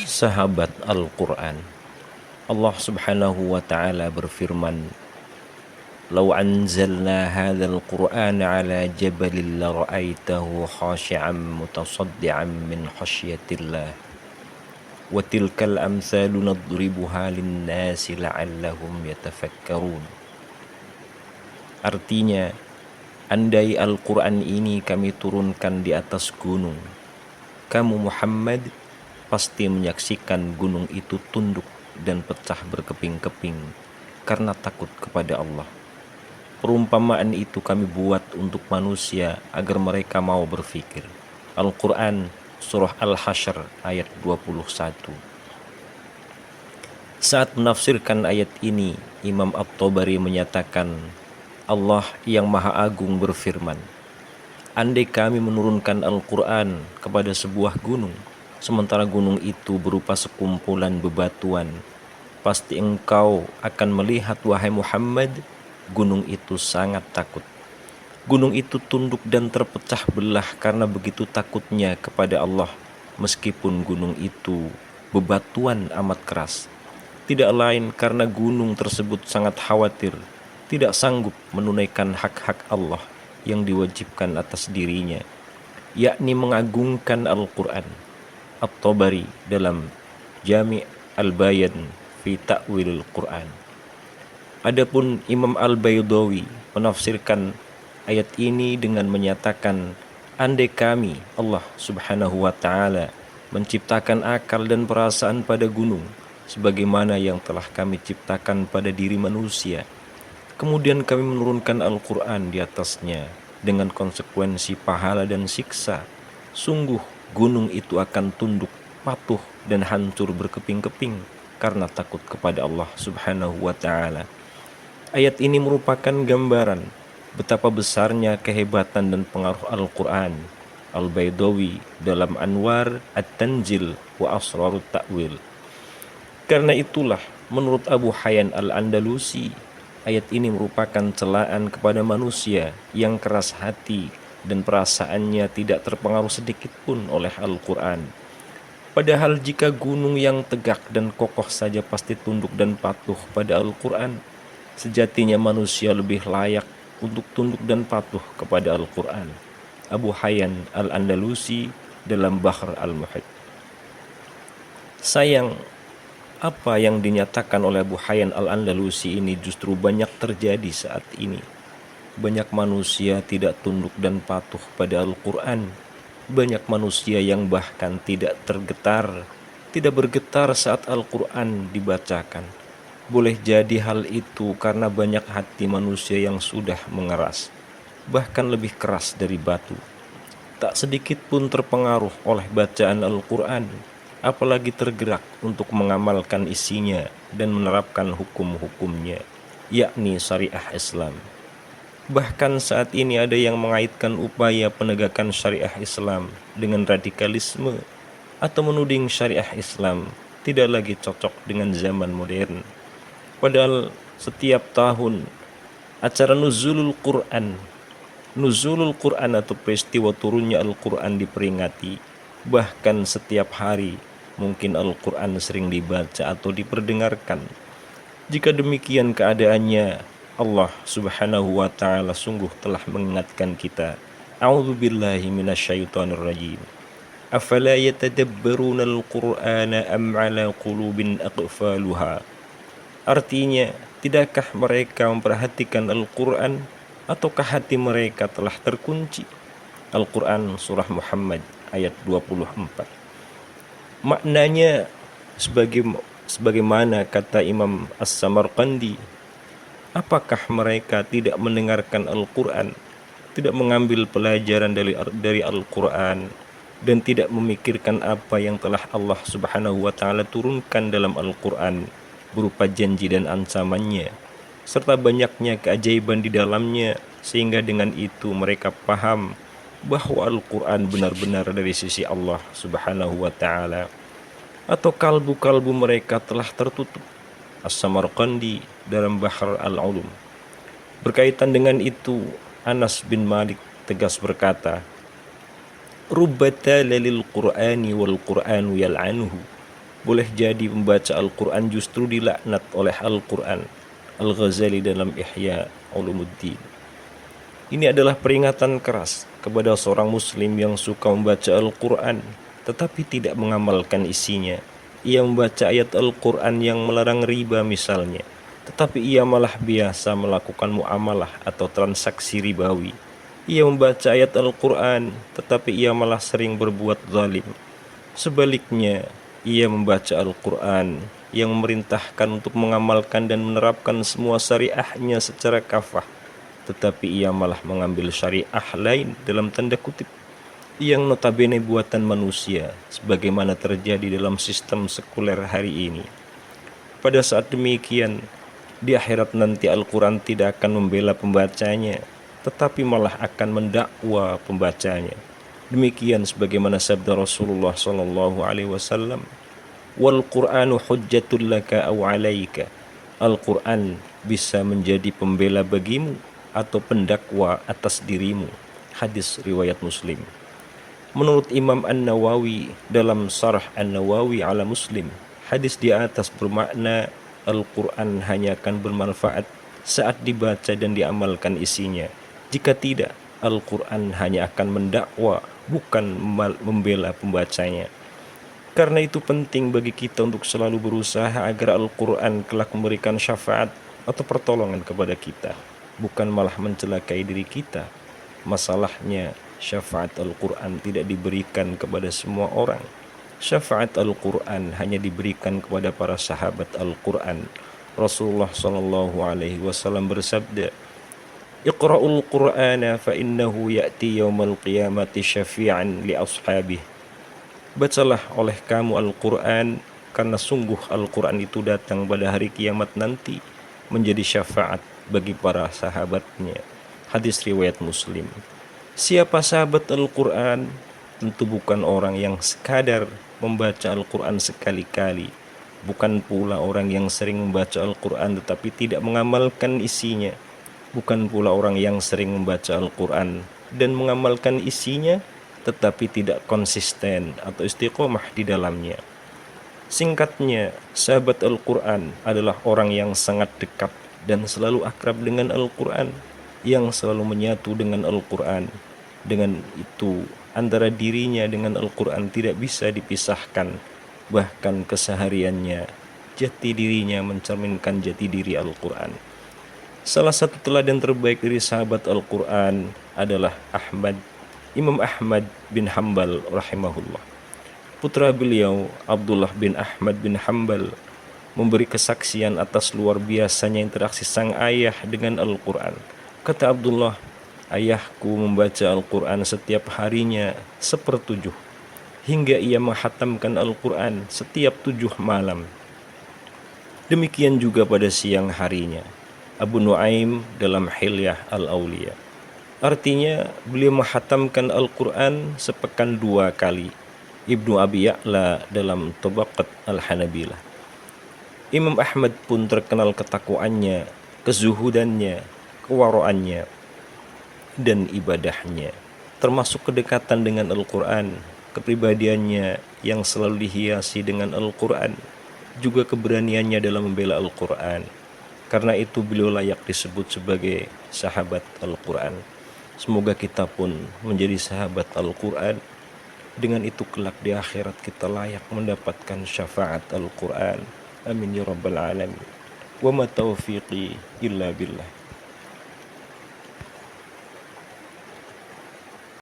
Sahabat Al-Quran, Allah subhanahu wa ta'ala berfirman, "Lau anzalna hadzal Qur'ana ala jabalin la ra'aitahu khashi'an mutasaddian min khasyatillah wa tilkal amsalu nadribuha lin-nasi la'allahum yatafakkarun." Artinya, andai Al-Quran ini kami turunkan di atas gunung, kamu Muhammad pasti menyaksikan gunung itu tunduk dan pecah berkeping-keping karena takut kepada Allah. Perumpamaan itu kami buat untuk manusia agar mereka mau berfikir. Al-Quran Surah Al-Hasyr ayat 21. Saat menafsirkan ayat ini, Imam At-Tabari menyatakan, Allah yang Maha Agung berfirman, andai kami menurunkan Al-Quran kepada sebuah gunung, sementara gunung itu berupa sekumpulan bebatuan, pasti engkau akan melihat, wahai Muhammad, gunung itu sangat takut. Gunung itu tunduk dan terpecah belah karena begitu takutnya kepada Allah, meskipun gunung itu bebatuan amat keras. Tidak lain karena gunung tersebut sangat khawatir, tidak sanggup menunaikan hak-hak Allah yang diwajibkan atas dirinya, yakni mengagungkan Al-Quran. At-Tabari dalam Jami' Al-Bayan fi Ta'wil Al-Quran. Adapun Imam Al-Baydawi menafsirkan ayat ini dengan menyatakan, andai kami Allah subhanahu wa ta'ala menciptakan akal dan perasaan pada gunung sebagaimana yang telah kami ciptakan pada diri manusia, kemudian kami menurunkan Al-Quran di atasnya dengan konsekuensi pahala dan siksa, sungguh gunung itu akan tunduk, patuh, dan hancur berkeping-keping karena takut kepada Allah subhanahu wa ta'ala. Ayat ini merupakan gambaran betapa besarnya kehebatan dan pengaruh Al-Quran. Al-Baydawi dalam Anwar At-Tanzil wa Asrarut Ta'wil. Karena itulah, menurut Abu Hayyan Al-Andalusi, ayat ini merupakan celaan kepada manusia yang keras hati dan perasaannya tidak terpengaruh sedikit pun oleh Al-Quran. Padahal jika gunung yang tegak dan kokoh saja pasti tunduk dan patuh pada Al-Quran, sejatinya manusia lebih layak untuk tunduk dan patuh kepada Al-Quran. Abu Hayyan Al-Andalusi dalam Bahr Al-Muhit. Sayang, apa yang dinyatakan oleh Abu Hayyan Al-Andalusi ini justru banyak terjadi saat ini. Banyak manusia tidak tunduk dan patuh pada Al-Quran. Banyak manusia yang bahkan tidak bergetar saat Al-Quran dibacakan. Boleh jadi hal itu karena banyak hati manusia yang sudah mengeras, bahkan lebih keras dari batu. Tak sedikit pun terpengaruh oleh bacaan Al-Quran, apalagi tergerak untuk mengamalkan isinya dan menerapkan hukum-hukumnya, yakni syariah Islam. Bahkan saat ini ada yang mengaitkan upaya penegakan syariah Islam dengan radikalisme atau menuding syariah Islam tidak lagi cocok dengan zaman modern. Padahal setiap tahun acara Nuzulul Quran atau peristiwa turunnya Al-Quran diperingati. Bahkan setiap hari mungkin Al-Quran sering dibaca atau diperdengarkan. Jika demikian keadaannya, Allah subhanahu wa ta'ala sungguh telah mengingatkan kita. A'udzubillahi minasyaitonirrajim. Afala yatadabbaruna al-Qur'ana am 'ala qulubin aqfaluha. Artinya, tidakkah mereka memperhatikan Al-Quran ataukah hati mereka telah terkunci? Al-Quran Surah Muhammad ayat 24. Maknanya sebagaimana kata Imam As-Samarqandi, apakah mereka tidak mendengarkan Al-Quran, tidak mengambil pelajaran dari Al-Quran, dan tidak memikirkan apa yang telah Allah subhanahu wa ta'ala turunkan dalam Al-Quran berupa janji dan ancamannya, serta banyaknya keajaiban di dalamnya, sehingga dengan itu mereka paham bahwa Al-Quran benar-benar dari sisi Allah subhanahu wa ta'ala, atau kalbu-kalbu mereka telah tertutup. As-Samarqandi dalam Bahr Al-Ulum. Berkaitan dengan itu, Anas bin Malik tegas berkata, rubbata lil Qur'ani wal Qur'anu yal'anuhu. Boleh jadi membaca Al-Quran justru dilaknat oleh Al-Quran. Al-Ghazali dalam Ihya Ulumuddin. Ini adalah peringatan keras kepada seorang muslim yang suka membaca Al-Quran tetapi tidak mengamalkan isinya. Ia membaca ayat Al-Quran yang melarang riba misalnya, tetapi ia malah biasa melakukan muamalah atau transaksi ribawi. Ia membaca ayat Al-Quran tetapi ia malah sering berbuat zalim. Sebaliknya, ia membaca Al-Quran yang memerintahkan untuk mengamalkan dan menerapkan semua syariahnya secara kafah, tetapi ia malah mengambil syariah lain dalam tanda kutip yang notabene buatan manusia, sebagaimana terjadi dalam sistem sekuler hari ini. Pada saat demikian, di akhirat nanti Al-Quran tidak akan membela pembacanya, tetapi malah akan mendakwa pembacanya. Demikian sebagaimana sabda Rasulullah SAW, "Wal Qur'anu hujjatul laka aw 'alaika." Al-Quran bisa menjadi pembela bagimu atau pendakwa atas dirimu. Hadis riwayat Muslim. Menurut Imam An-Nawawi dalam Syarah An-Nawawi ala Muslim, hadis di atas bermakna Al-Quran hanya akan bermanfaat saat dibaca dan diamalkan isinya. Jika tidak, Al-Quran hanya akan mendakwa, bukan membela pembacanya. Karena itu penting bagi kita untuk selalu berusaha agar Al-Quran kelak memberikan syafaat atau pertolongan kepada kita, bukan malah mencelakai diri kita. Masalahnya, syafaat Al-Quran tidak diberikan kepada semua orang. Syafaat Al-Quran hanya diberikan kepada para sahabat Al-Quran. Rasulullah SAW bersabda, "Iqra'ul Qur'ana fa innahu ya'ti yawmal qiyamati syafi'an li ashabih." Bacalah oleh kamu Al-Quran, karena sungguh Al-Quran itu datang pada hari kiamat nanti menjadi syafaat bagi para sahabatnya. Hadis riwayat Muslim. Siapa sahabat Al-Quran? Tentu bukan orang yang sekadar membaca Al-Quran sekali-kali, bukan pula orang yang sering membaca Al-Quran tetapi tidak mengamalkan isinya, bukan pula orang yang sering membaca Al-Quran dan mengamalkan isinya tetapi tidak konsisten atau istiqomah di dalamnya. Singkatnya, sahabat Al-Quran adalah orang yang sangat dekat dan selalu akrab dengan Al-Quran, yang selalu menyatu dengan Al-Quran. Dengan itu, antara dirinya dengan Al-Quran tidak bisa dipisahkan. Bahkan kesehariannya, jati dirinya mencerminkan jati diri Al-Quran. Salah satu teladan terbaik dari sahabat Al-Quran adalah Imam Ahmad bin Hanbal rahimahullah. Putra beliau, Abdullah bin Ahmad bin Hanbal, memberi kesaksian atas luar biasanya interaksi sang ayah dengan Al-Quran. Kata Abdullah, "Ayahku membaca Al-Quran setiap harinya 1/7, hingga ia menghatamkan Al-Quran setiap 7 malam. Demikian juga pada siang harinya." Abu Nuaim dalam Hilyah Al-Awliya. Artinya, beliau menghatamkan Al-Quran sepekan 2 kali. Ibnu Abi Ya'la dalam Tabaqat Al-Hanabilah. Imam Ahmad pun terkenal ketakwaannya, kezuhudannya, kewaraannya, dan ibadahnya, termasuk kedekatan dengan Al-Quran, kepribadiannya yang selalu dihiasi dengan Al-Quran, juga keberaniannya dalam membela Al-Quran. Karena itu beliau layak disebut sebagai sahabat Al-Quran. Semoga kita pun menjadi sahabat Al-Quran. Dengan itu kelak di akhirat kita layak mendapatkan syafaat Al-Quran. Amin ya rabbal alamin. Wa ma taufiqi illa billah.